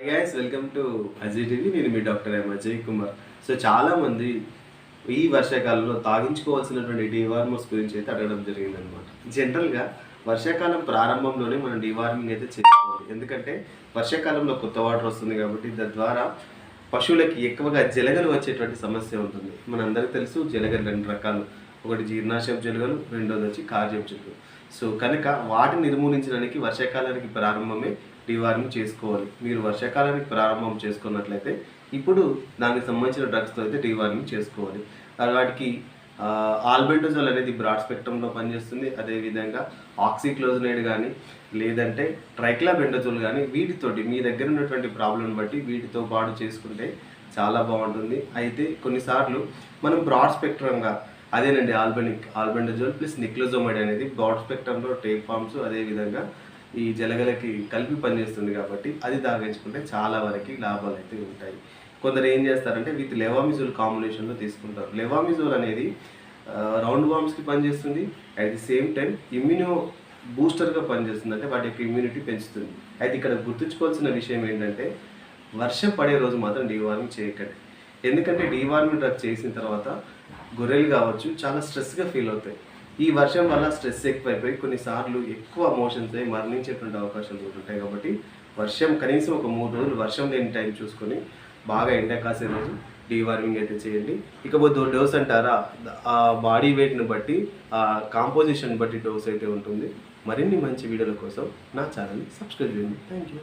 Guys welcome to Ajay TV. నేను మీ doctor Ajay Kumar. So చాలామంది ఈ వర్షాకాలంలో తాగించుకోవాల్సినటువంటి డివార్మర్స్ గురించి అయితే అడగడం జరిగిందనమాట. జనరల్గా వర్షాకాలం ప్రారంభంలోనే మనం డివార్మింగ్ అయితే చేసుకోవాలి. ఎందుకంటే వర్షాకాలంలో కొత్త వాటర్ వస్తుంది కాబట్టి తద్వారా పశువులకి ఎక్కువగా జలగలు వచ్చేటువంటి సమస్య ఉంటుంది. మనందరికీ తెలుసు జలగలు రెండు రకాలు, ఒకటి జీర్ణాశయపు జలగలు, రెండోది వచ్చి కార్యపు జలగలు. సో కనుక వాటిని నిర్మూలించడానికి వర్షాకాలానికి ప్రారంభమే డివార్మింగ్ చేసుకోవాలి. మీరు వర్షాకాలానికి ప్రారంభం చేసుకున్నట్లయితే ఇప్పుడు దానికి సంబంధించిన డ్రగ్స్తో అయితే డివార్మింగ్ చేసుకోవాలి. వాటికి ఆల్బెండజోల్ అనేది బ్రాడ్ స్పెక్ట్రంలో పనిచేస్తుంది. అదేవిధంగా ఆక్సిక్లోజనైడ్ కానీ లేదంటే ట్రైక్లాబెండజోల్ కానీ వీటితోటి మీ దగ్గర ఉన్నటువంటి ప్రాబ్లం బట్టి వీటితో పాటు చేసుకుంటే చాలా బాగుంటుంది. అయితే కొన్నిసార్లు మనం బ్రాడ్ స్పెక్ట్రంగా అదేనండి ఆల్బెండజోల్ ప్లస్ నిక్లోజోమైడ్ అనేది బ్రాడ్ స్పెక్ట్రంలో టేప్ ఫార్మ్స్ అదేవిధంగా ఈ జలగలకి కలిపి పనిచేస్తుంది కాబట్టి అది తాగించుకుంటే చాలా వరకు లాభాలు అయితే ఉంటాయి. కొందరు ఏం చేస్తారంటే విత్ లెవామిజోల్ కాంబినేషన్లో తీసుకుంటారు. లెవామిజోల్ అనేది రౌండ్ వామ్స్కి పనిచేస్తుంది, at the same time immuno బూస్టర్గా పనిచేస్తుంది, అంటే వాటి యొక్క ఇమ్యూనిటీ పెంచుతుంది. అయితే ఇక్కడ గుర్తుంచుకోవాల్సిన విషయం ఏంటంటే వర్షం పడే రోజు మాత్రం డీవార్మింగ్ చేయకండి. ఎందుకంటే డీవార్మింగ్ డ్రగ్ చేసిన తర్వాత గొర్రెలు కావచ్చు చాలా స్ట్రెస్గా ఫీల్ అవుతాయి. ఈ వర్షం వల్ల స్ట్రెస్ ఎక్కువైపోయి కొన్నిసార్లు ఎక్కువ మోషన్స్ అయి మరణించేటువంటి అవకాశాలు కూడా ఉంటాయి. కాబట్టి వర్షం కనీసం ఒక 3 రోజులు వర్షం లేని టైం చూసుకొని బాగా ఎండ కాసే రోజు డీవార్మింగ్ అయితే చేయండి. ఇకపోతే డోస్ అంటారా, ఆ బాడీ వెయిట్ని బట్టి ఆ కాంపోజిషన్ బట్టి డోస్ అయితే ఉంటుంది. మరిన్ని మంచి వీడియోల కోసం నా ఛానల్ని సబ్స్క్రైబ్ చేయండి. Thank you.